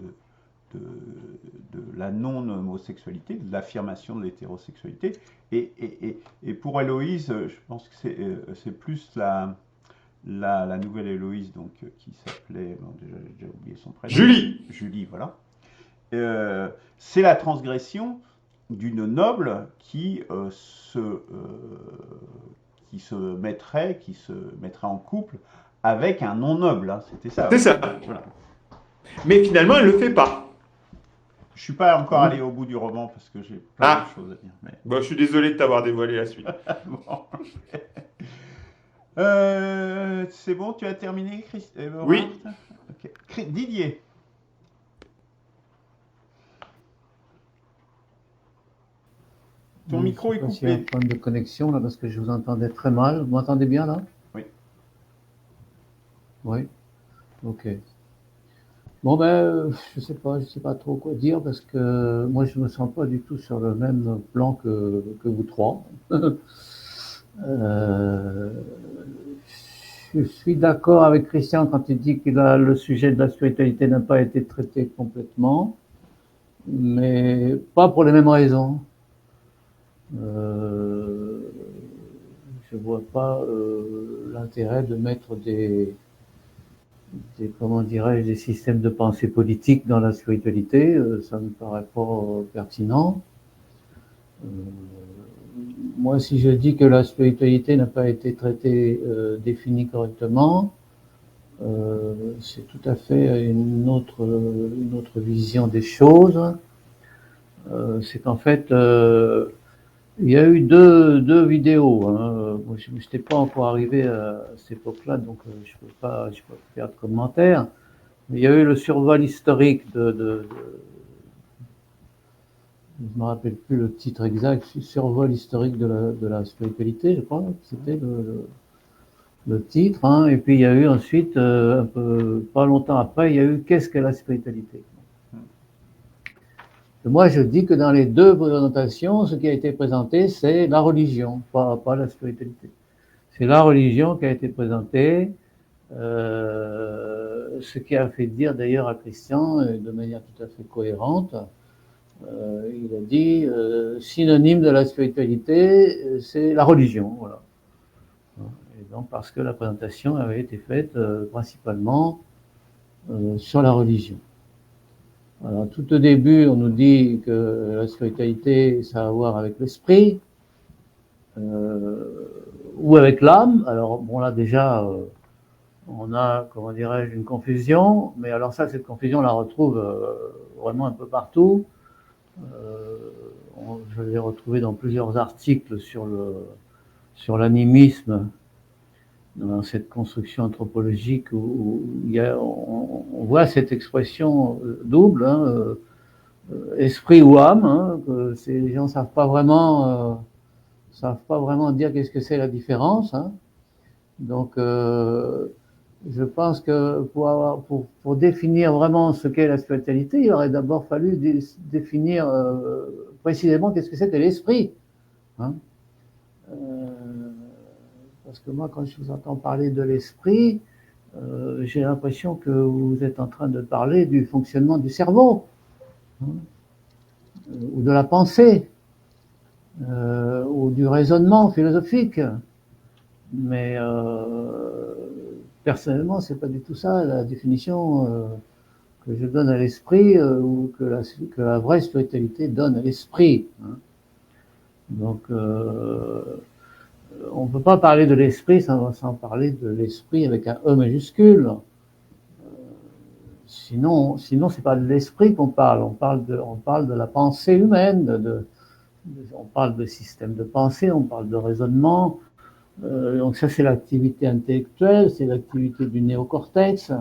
de la non-homosexualité, de l'affirmation de l'hétérosexualité. Et pour Héloïse, je pense que c'est plus la nouvelle Héloïse, donc, qui s'appelait, bon, déjà j'ai déjà oublié son prénom. Julie. Julie, voilà. C'est la transgression d'une noble qui se mettrait en couple avec un non noble. Hein, c'était ça. C'est ça. Voilà. Mais finalement, elle ne le fait pas. Je suis pas encore allé au bout du roman parce que j'ai plein de choses à dire. Mais... Bon, je suis désolé de t'avoir dévoilé la suite. Bon. C'est bon, tu as terminé, Oui. Okay. Didier. Ton micro est coupé. Il y a un problème de connexion là parce que je vous entendais très mal. Vous m'entendez bien là? Oui. Oui. Ok. Bon ben, je sais pas trop quoi dire parce que moi je me sens pas du tout sur le même plan que vous trois. Je suis d'accord avec Christian quand il dit que le sujet de la spiritualité n'a pas été traité complètement, mais pas pour les mêmes raisons. Je vois pas l'intérêt de mettre comment dirais-je, des systèmes de pensée politique dans la spiritualité. Ça me paraît pas pertinent. Moi, si je dis que la spiritualité n'a pas été traitée, définie correctement, c'est tout à fait une autre vision des choses. C'est qu'en fait, il y a eu deux vidéos. Hein. Moi, je n'étais pas encore arrivé à cette époque-là, donc je peux pas faire de commentaires. Mais il y a eu le survol historique je ne me rappelle plus le titre exact, survol historique de la spiritualité, je crois, c'était le titre. Hein. Et puis il y a eu ensuite, un peu pas longtemps après, il y a eu qu'est-ce que la spiritualité. Et moi, je dis que dans les deux présentations, ce qui a été présenté, c'est la religion, pas la spiritualité. C'est la religion qui a été présentée, ce qui a fait dire d'ailleurs à Christian, de manière tout à fait cohérente, il a dit synonyme de la spiritualité, c'est la religion, voilà. Et donc parce que la présentation avait été faite principalement sur la religion. Alors, tout au début, on nous dit que la spiritualité, ça a à voir avec l'esprit ou avec l'âme. Alors, bon, là, déjà, on a, comment dirais-je, une confusion. Mais alors ça, cette confusion, on la retrouve vraiment un peu partout. Je l'ai retrouvée dans plusieurs articles sur l'animisme, dans cette construction anthropologique où on voit cette expression double, hein, esprit ou âme, hein, que les gens savent pas vraiment dire qu'est-ce que c'est la différence. Hein. Donc, je pense que pour définir vraiment ce qu'est la spiritualité, il aurait d'abord fallu définir précisément qu'est-ce que c'était l'esprit. Hein. Parce que moi, quand je vous entends parler de l'esprit, j'ai l'impression que vous êtes en train de parler du fonctionnement du cerveau, hein, ou de la pensée, ou du raisonnement philosophique. Mais personnellement, c'est pas du tout ça la définition que je donne à l'esprit ou que la vraie spiritualité donne à l'esprit. Hein. Donc, on ne peut pas parler de l'esprit sans parler de l'esprit avec un E majuscule. Sinon, c'est pas de l'esprit qu'on parle. On parle de la pensée humaine. On parle de système de pensée, on parle de raisonnement. Donc ça, c'est l'activité intellectuelle, c'est l'activité du néocortex.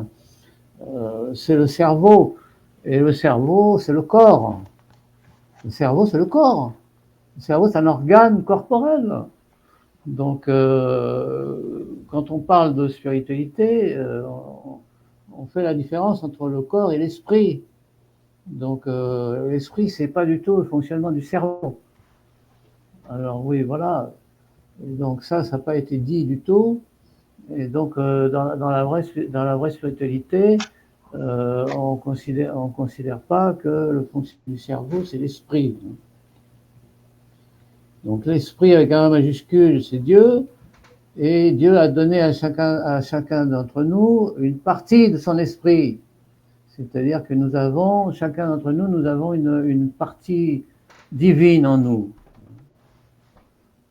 C'est le cerveau. Et le cerveau, c'est le corps. Le cerveau, c'est le corps. Le cerveau, c'est un organe corporel. Donc, quand on parle de spiritualité, on fait la différence entre le corps et l'esprit. Donc, l'esprit, c'est pas du tout le fonctionnement du cerveau. Alors oui, voilà. Et donc ça n'a pas été dit du tout. Et donc, dans la vraie spiritualité, on considère pas que le fonctionnement du cerveau, c'est l'esprit. Donc l'esprit avec un majuscule, c'est Dieu, et Dieu a donné à chacun d'entre nous une partie de son esprit. C'est-à-dire que chacun d'entre nous, nous avons une partie divine en nous.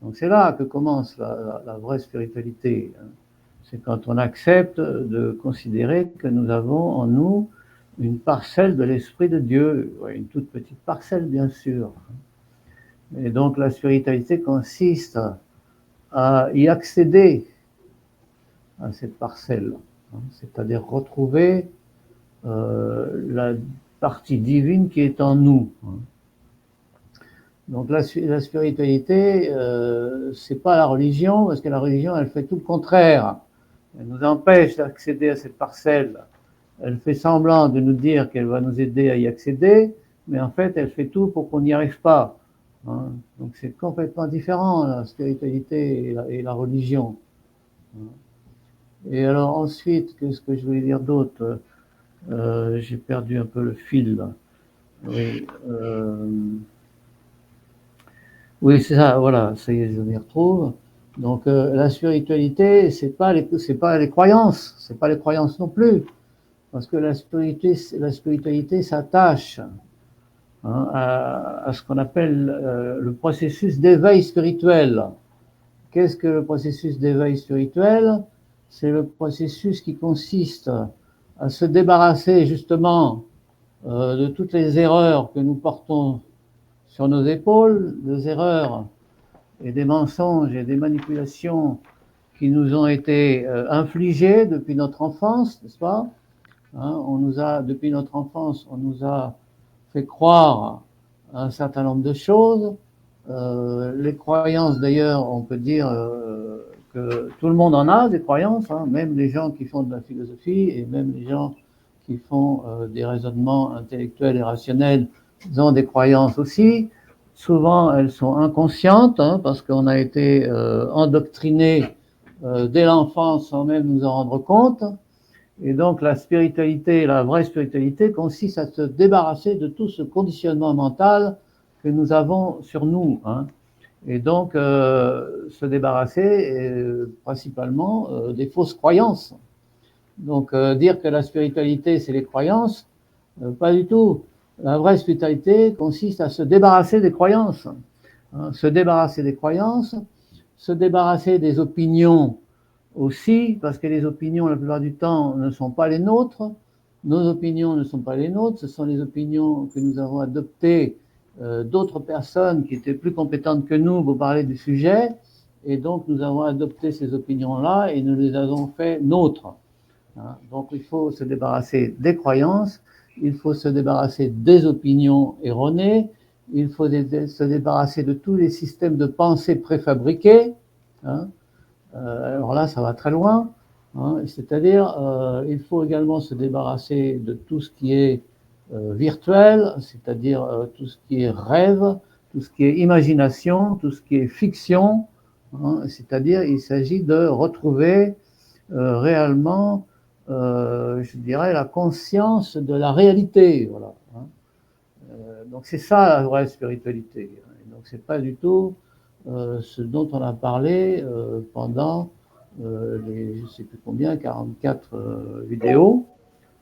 Donc c'est là que commence la vraie spiritualité. C'est quand on accepte de considérer que nous avons en nous une parcelle de l'esprit de Dieu, une toute petite parcelle bien sûr. Et donc la spiritualité consiste à y accéder à cette parcelle, c'est-à-dire retrouver la partie divine qui est en nous. Donc la spiritualité, c'est pas la religion, parce que la religion, elle fait tout le contraire. Elle nous empêche d'accéder à cette parcelle. Elle fait semblant de nous dire qu'elle va nous aider à y accéder, mais en fait, elle fait tout pour qu'on n'y arrive pas. Hein. Donc c'est complètement différent, la spiritualité et la religion. Et alors ensuite, qu'est-ce que je voulais dire d'autre? J'ai perdu un peu le fil. Oui, oui, c'est ça, voilà, ça y est, je m'y retrouve. Donc la spiritualité, c'est pas les croyances, c'est pas les croyances non plus, parce que la spiritualité s'attache à ce qu'on appelle le processus d'éveil spirituel. Qu'est-ce que le processus d'éveil spirituel? C'est le processus qui consiste à se débarrasser justement de toutes les erreurs que nous portons sur nos épaules, des erreurs et des mensonges et des manipulations qui nous ont été infligés depuis notre enfance, n'est-ce pas? Depuis notre enfance, on nous a fait croire à un certain nombre de choses. Les croyances, d'ailleurs, on peut dire que tout le monde en a des croyances, même les gens qui font de la philosophie et même les gens qui font des raisonnements intellectuels et rationnels, ils ont des croyances aussi. Souvent, elles sont inconscientes parce qu'on a été endoctriné dès l'enfance sans même nous en rendre compte. Et donc, la spiritualité, la vraie spiritualité, consiste à se débarrasser de tout ce conditionnement mental que nous avons sur nous. Et donc, se débarrasser principalement des fausses croyances. Donc, dire que la spiritualité, c'est les croyances, pas du tout. La vraie spiritualité consiste à se débarrasser des croyances. Se débarrasser des croyances, se débarrasser des opinions aussi, parce que les opinions, la plupart du temps, ne sont pas les nôtres. Nos opinions ne sont pas les nôtres, ce sont les opinions que nous avons adoptées d'autres personnes qui étaient plus compétentes que nous pour parler du sujet, et donc nous avons adopté ces opinions-là et nous les avons fait nôtres. Donc il faut se débarrasser des croyances, il faut se débarrasser des opinions erronées, il faut se débarrasser de tous les systèmes de pensée préfabriqués. Alors là, ça va très loin. C'est-à-dire, il faut également se débarrasser de tout ce qui est virtuel, c'est-à-dire tout ce qui est rêve, tout ce qui est imagination, tout ce qui est fiction. C'est-à-dire, il s'agit de retrouver réellement, je dirais, la conscience de la réalité. Voilà. Donc c'est ça la vraie spiritualité. Donc c'est pas du tout ce dont on a parlé pendant les, je sais plus combien, 44 vidéos.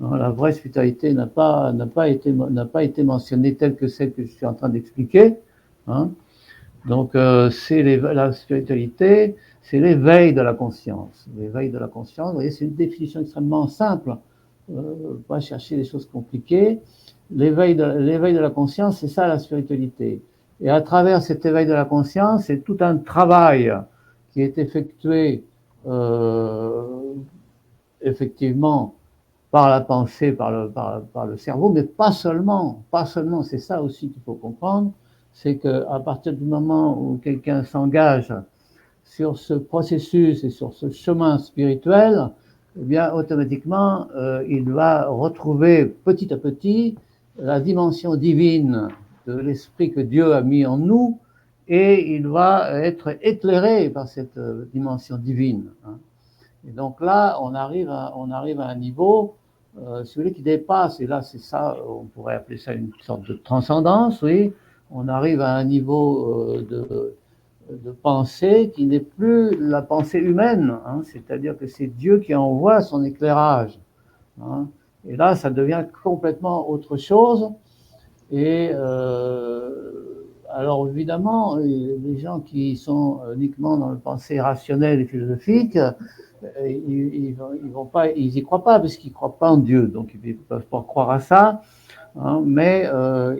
Hein, la vraie spiritualité n'a pas été mentionnée telle que celle que je suis en train d'expliquer. Hein. Donc, la spiritualité, c'est l'éveil de la conscience. L'éveil de la conscience, vous voyez, c'est une définition extrêmement simple. Pas chercher des choses compliquées. L'éveil de la conscience, c'est ça la spiritualité. Et à travers cet éveil de la conscience, c'est tout un travail qui est effectué effectivement par la pensée, par le cerveau, mais pas seulement, c'est ça aussi qu'il faut comprendre, c'est qu'à partir du moment où quelqu'un s'engage sur ce processus et sur ce chemin spirituel, eh bien, automatiquement, il va retrouver petit à petit la dimension divine de l'esprit que Dieu a mis en nous, et il va être éclairé par cette dimension divine. Hein. Et donc là, on arrive à un niveau, celui qui dépasse, et là c'est ça, on pourrait appeler ça une sorte de transcendance, oui, on arrive à un niveau de pensée qui n'est plus la pensée humaine, hein, c'est-à-dire que c'est Dieu qui envoie son éclairage. Hein, et là, ça devient complètement autre chose. Et alors évidemment, les gens qui sont uniquement dans le pensée rationnelle et philosophique, ils y croient pas parce qu'ils croient pas en Dieu, donc ils peuvent pas croire à ça. Hein, mais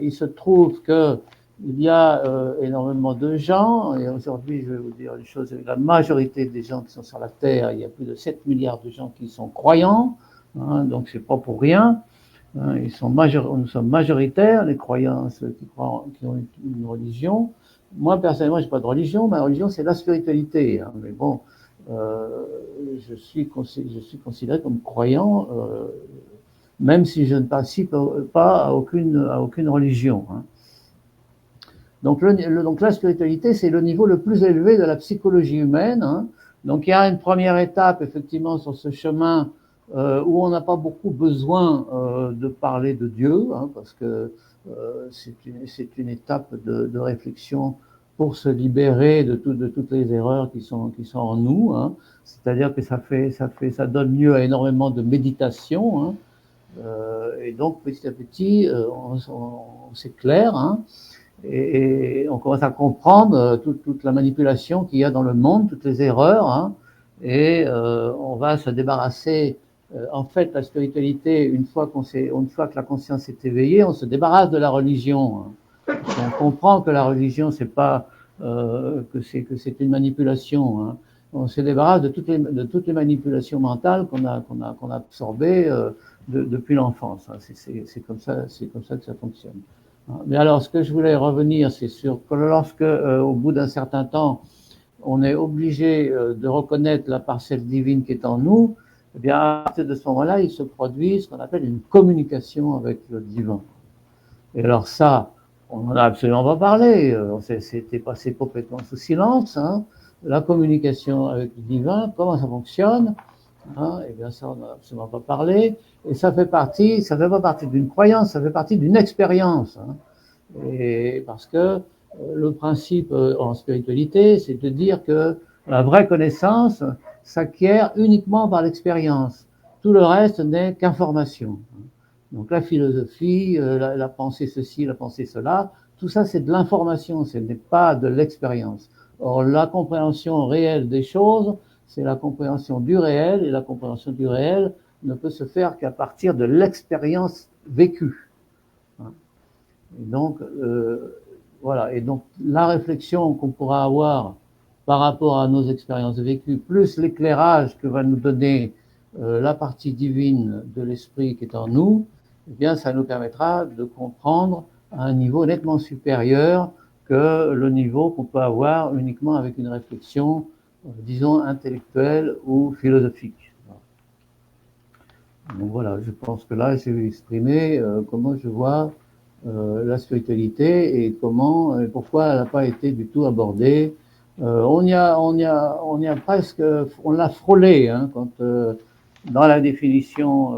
il se trouve que il y a énormément de gens, et aujourd'hui je vais vous dire une chose, la majorité des gens qui sont sur la Terre, il y a plus de 7 milliards de gens qui sont croyants, hein, donc c'est pas pour rien. Hein, nous sommes majoritaires, les croyants, ceux qui ont une religion. Moi personnellement, j'ai pas de religion, ma religion c'est la spiritualité. Hein, mais bon, je suis considéré comme croyant, même si je ne participe pas à aucune religion. Hein. Donc la spiritualité, c'est le niveau le plus élevé de la psychologie humaine. Hein. Donc il y a une première étape, effectivement, sur ce chemin où on n'a pas beaucoup besoin de parler de Dieu, hein, parce que c'est une étape de réflexion pour se libérer de toutes les erreurs qui sont en nous. Hein. C'est-à-dire que ça donne lieu à énormément de méditation. Hein. Et donc petit à petit, on s'éclaire. Hein. Et on commence à comprendre toute la manipulation qu'il y a dans le monde, toutes les erreurs, hein, et on va se débarrasser. En fait, la spiritualité, une fois que la conscience est éveillée, on se débarrasse de la religion. Hein. On comprend que la religion, c'est pas que c'est une manipulation. Hein. On se débarrasse de toutes les manipulations mentales qu'on a absorbées depuis l'enfance. Hein. C'est comme ça que ça fonctionne. Mais alors, ce que je voulais revenir, c'est sur que lorsque, au bout d'un certain temps, on est obligé de reconnaître la parcelle divine qui est en nous, eh bien, à partir de ce moment-là, il se produit ce qu'on appelle une communication avec le divin. Et alors ça, on n'en a absolument pas parlé, c'était passé complètement sous silence, hein. La communication avec le divin, comment ça fonctionne, hein, eh bien ça, on n'en a absolument pas parlé. Et ça fait pas partie d'une croyance, ça fait partie d'une expérience. Hein. Et parce que le principe en spiritualité, c'est de dire que la vraie connaissance s'acquiert uniquement par l'expérience. Tout le reste n'est qu'information. Donc la philosophie, la pensée ceci, la pensée cela, tout ça c'est de l'information, ce n'est pas de l'expérience. Or la compréhension réelle des choses, c'est la compréhension du réel, et la compréhension du réel ne peut se faire qu'à partir de l'expérience vécue. Et donc, voilà. Et donc, la réflexion qu'on pourra avoir par rapport à nos expériences vécues, plus l'éclairage que va nous donner la partie divine de l'esprit qui est en nous, eh bien, ça nous permettra de comprendre à un niveau nettement supérieur que le niveau qu'on peut avoir uniquement avec une réflexion, disons, intellectuelle ou philosophique. Donc voilà, je pense que là, j'ai exprimé comment je vois la spiritualité et comment et pourquoi elle n'a pas été du tout abordée. On l'a frôlé, hein, quand dans la définition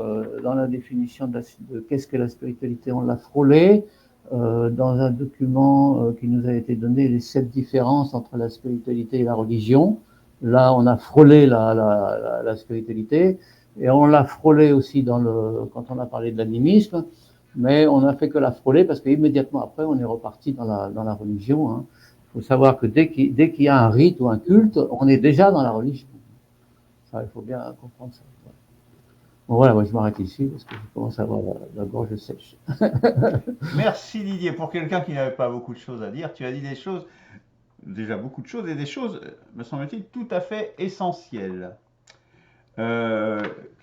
de qu'est-ce que la spiritualité, on l'a frôlé dans un document qui nous a été donné, les 7 différences entre la spiritualité et la religion. Là, on a frôlé la spiritualité. Et on l'a frôlé aussi quand on a parlé de l'animisme, mais on n'a fait que la frôler parce qu'immédiatement après, on est reparti dans la religion. Hein. Il faut savoir que dès qu'il y a un rite ou un culte, on est déjà dans la religion. Ça, il faut bien comprendre ça. Bon, voilà, moi je m'arrête ici parce que je commence à avoir la gorge sèche. Merci Didier. Pour quelqu'un qui n'avait pas beaucoup de choses à dire, tu as dit des choses, déjà beaucoup de choses, et des choses, me semble-t-il, tout à fait essentielles.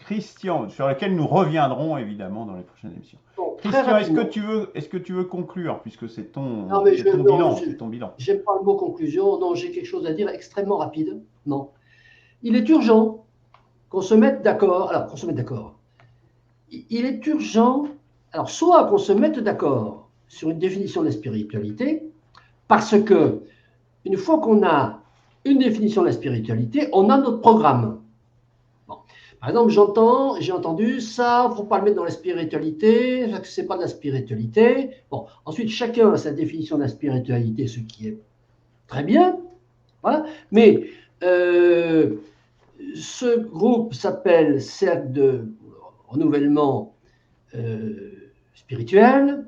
Christian, sur lesquelles nous reviendrons évidemment dans les prochaines émissions. Bon, Christian, est-ce que tu veux conclure, puisque c'est ton bilan. J'aime pas le mot conclusion. Non, j'ai quelque chose à dire extrêmement rapide. Non. Il est urgent qu'on se mette d'accord. Alors, qu'on se mette d'accord. Il est urgent, alors, soit qu'on se mette d'accord sur une définition de la spiritualité, parce que une fois qu'on a une définition de la spiritualité, on a notre programme. Bon. Par exemple, j'ai entendu ça, il ne faut pas le mettre dans la spiritualité, ce n'est pas de la spiritualité. Bon, ensuite, chacun a sa définition de la spiritualité, ce qui est très bien. Voilà. Mais ce groupe s'appelle Cercle de renouvellement spirituel.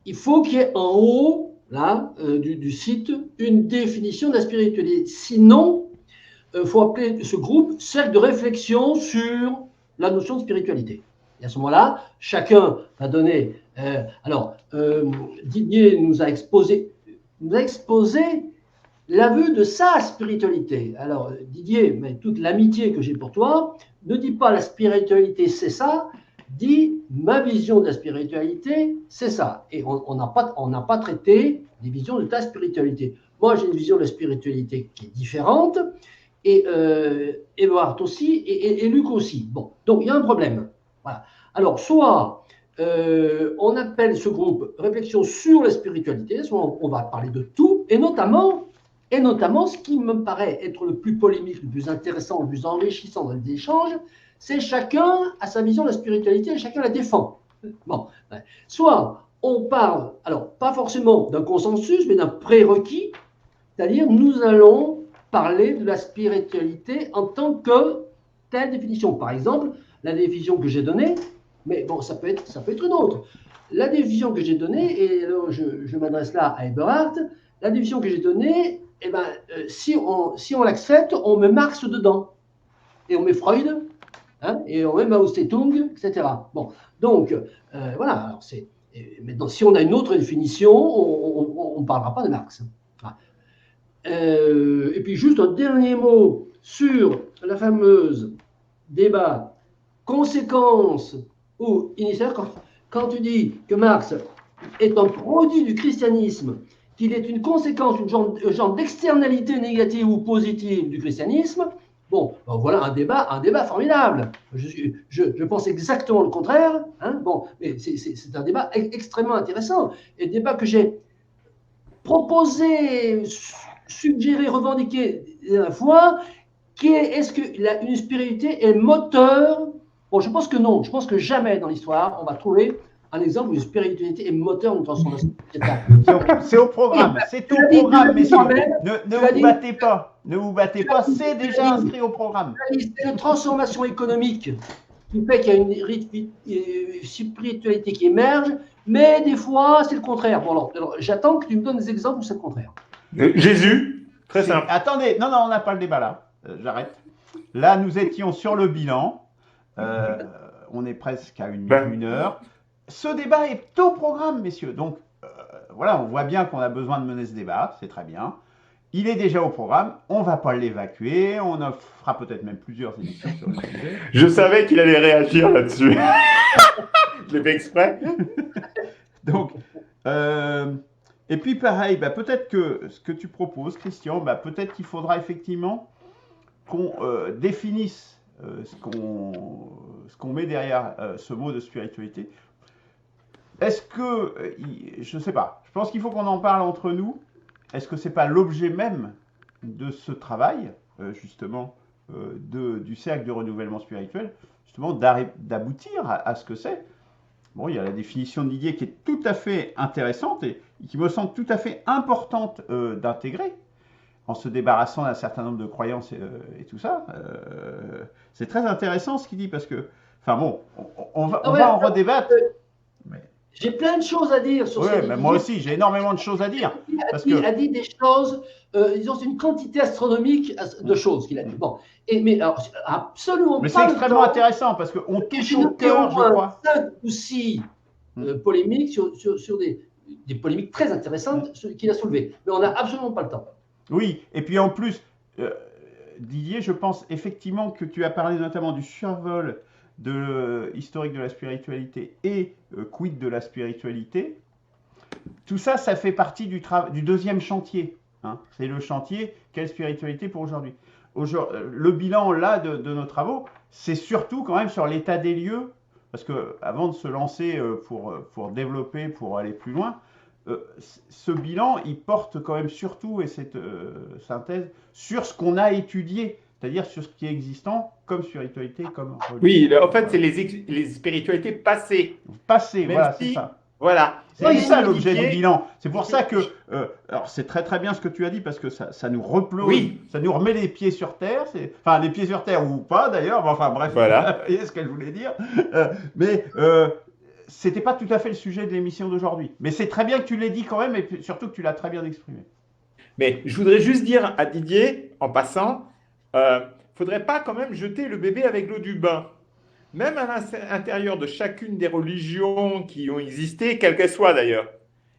Il faut qu'il y ait en haut là, du site une définition de la spiritualité. Sinon, il faut appeler ce groupe Cercle de réflexion sur la notion de spiritualité. Et à ce moment-là, chacun va donner. Didier nous a exposé l'aveu de sa spiritualité. Alors, Didier, mais toute l'amitié que j'ai pour toi, ne dis pas la spiritualité, c'est ça, dis ma vision de la spiritualité, c'est ça. Et on n'a pas traité des visions de ta spiritualité. Moi, j'ai une vision de la spiritualité qui est différente, et Édouard aussi, et Luc aussi. Bon, donc il y a un problème. Voilà. Alors, soit on appelle ce groupe Réflexion sur la spiritualité, soit on va parler de tout, et notamment, ce qui me paraît être le plus polémique, le plus intéressant, le plus enrichissant dans les échanges, c'est chacun a sa vision de la spiritualité et chacun la défend. Bon, soit on parle, alors pas forcément d'un consensus, mais d'un prérequis, c'est-à-dire nous allons parler de la spiritualité en tant que telle définition. Par exemple, la définition que j'ai donnée, mais bon, ça peut être une autre. La définition que j'ai donnée, et alors je m'adresse là à Eberhard, la définition que j'ai donnée, eh ben, si on l'accepte, on met Marx dedans. Et on met Freud, hein, et on met Mao Tse-tung, etc. Bon, donc, voilà. Alors maintenant, si on a une autre définition, on ne parlera pas de Marx. Et puis, juste un dernier mot sur la fameuse débat conséquence ou initiateur. Quand tu dis que Marx est un produit du christianisme, qu'il est une conséquence, un genre d'externalité négative ou positive du christianisme, bon, ben voilà un débat formidable. Je pense exactement le contraire. Hein, bon, mais c'est un débat extrêmement intéressant. Et le débat que j'ai proposé, suggéré, revendiqué la dernière fois, qui est-ce qu'une spiritualité est moteur? Bon, je pense que non. Je pense que jamais dans l'histoire, on va trouver un exemple où une spiritualité est moteur d'une transformation sociétale. C'est au programme. C'est au programme, messieurs. Ne vous battez pas. Ne vous battez pas. C'est déjà inscrit au programme. C'est une transformation économique qui fait qu'il y a une spiritualité qui émerge, mais des fois, c'est le contraire. Bon, alors j'attends que tu me donnes des exemples où c'est le contraire. Jésus, très simple. Attendez, non, on n'a pas le débat là. J'arrête. Là, nous étions sur le bilan. On est presque à une heure. Ce débat est au programme, messieurs. Donc, voilà, on voit bien qu'on a besoin de mener ce débat. C'est très bien. Il est déjà au programme. On ne va pas l'évacuer. On en fera peut-être même plusieurs émissions sur le sujet. Je savais qu'il allait réagir là-dessus. Je l'ai fait exprès. Donc, et puis pareil, peut-être que ce que tu proposes, Christian, peut-être qu'il faudra effectivement qu'on définisse ce qu'on met derrière ce mot de spiritualité. Est-ce que, je ne sais pas, je pense qu'il faut qu'on en parle entre nous. Est-ce que ce n'est pas l'objet même de ce travail, justement, du cercle de renouvellement spirituel, justement d'aboutir à ce que c'est? Bon, il y a la définition de Didier qui est tout à fait intéressante et qui me semble tout à fait importante d'intégrer. en se débarrassant d'un certain nombre de croyances et tout ça. C'est très intéressant ce qu'il dit parce que, enfin bon, on va en redébattre. Mais... J'ai plein de choses à dire sur mais moi aussi, j'ai énormément de choses à dire. Il a dit des choses, disons, c'est une quantité astronomique de choses qu'il a dit. Bon, mais alors, absolument mais pas. C'est extrêmement intéressant parce qu'on touche au cœur, je crois. 5 ou 6 polémiques sur des polémiques très intéressantes qu'il a soulevées. Mais on n'a absolument pas le temps. Oui, et puis en plus, Didier, je pense effectivement que tu as parlé notamment du survol historique de la spiritualité et quid de la spiritualité. Tout ça, ça fait partie du deuxième chantier. Hein. C'est le chantier quelle spiritualité pour aujourd'hui. Le bilan là de nos travaux, c'est surtout quand même sur l'état des lieux, parce que avant de se lancer pour développer, pour aller plus loin, ce bilan, il porte quand même surtout, et cette synthèse, sur ce qu'on a étudié, c'est-à-dire sur ce qui est existant comme spiritualité, comme religion. Oui, en fait, c'est les spiritualités passées. Passées, voilà, c'est ça. Voilà. C'est ça l'objet du bilan. C'est pour ça que, alors c'est très très bien ce que tu as dit parce que ça nous replonge, ça nous remet les pieds sur terre, enfin les pieds sur terre ou pas d'ailleurs, enfin bref, voilà. Vous voyez ce qu'elle voulait dire. Mais c'était pas tout à fait le sujet de l'émission d'aujourd'hui. Mais c'est très bien que tu l'aies dit quand même et surtout que tu l'as très bien exprimé. Mais je voudrais juste dire à Didier, en passant, faudrait pas quand même jeter le bébé avec l'eau du bain. Même à l'intérieur de chacune des religions qui ont existé, quelles qu'elles soient d'ailleurs,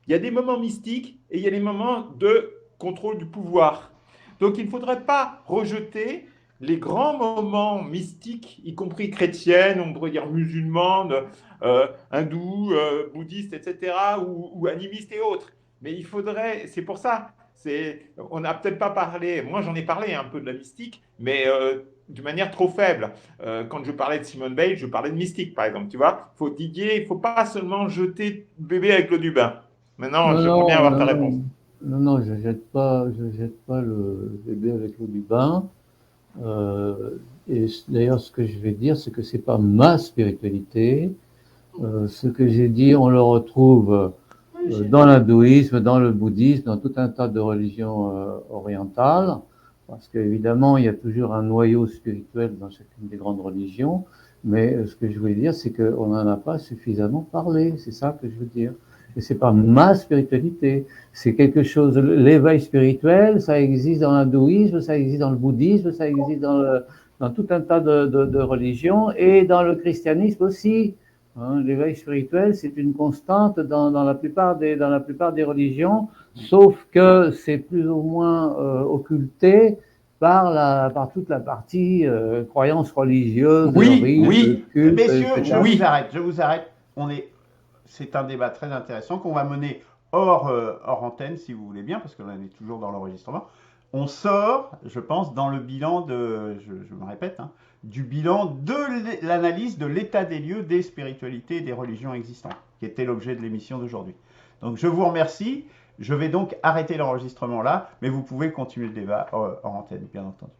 il y a des moments mystiques et il y a des moments de contrôle du pouvoir. Donc il ne faudrait pas rejeter les grands moments mystiques, y compris chrétiennes, on pourrait dire musulmanes, hindous, bouddhistes, etc., ou animistes et autres. Mais il faudrait, c'est pour ça, on n'a peut-être pas parlé, moi j'en ai parlé un peu de la mystique, mais de manière trop faible. Quand je parlais de Simone Weil, je parlais de mystique, par exemple. Tu vois, Didier, il ne faut pas seulement jeter le bébé avec l'eau du bain. Maintenant, j'aimerais bien avoir ta réponse. Non, je jette pas le bébé avec l'eau du bain. Et d'ailleurs, ce que je vais dire, c'est que c'est pas ma spiritualité. Ce que j'ai dit, on le retrouve dans l'hindouisme, dans le bouddhisme, dans tout un tas de religions orientales. Parce qu'évidemment, il y a toujours un noyau spirituel dans chacune des grandes religions. Mais ce que je voulais dire, c'est qu'on n'en a pas suffisamment parlé. C'est ça que je veux dire. Et c'est pas ma spiritualité. C'est quelque chose, l'éveil spirituel, ça existe dans l'hindouisme, ça existe dans le bouddhisme, ça existe dans tout un tas de religions et dans le christianisme aussi. Hein, l'éveil spirituel, c'est une constante dans la plupart des religions, sauf que c'est plus ou moins occulté par toute la partie croyance religieuse, oui. Culte, messieurs, je vous arrête. C'est un débat très intéressant qu'on va mener hors antenne, si vous voulez bien, parce que là, on est toujours dans l'enregistrement. On sort, je pense, dans le bilan je me répète, hein, du bilan de l'analyse de l'état des lieux des spiritualités et des religions existantes, qui était l'objet de l'émission d'aujourd'hui. Donc, je vous remercie. Je vais donc arrêter l'enregistrement là, mais vous pouvez continuer le débat hors antenne, bien entendu.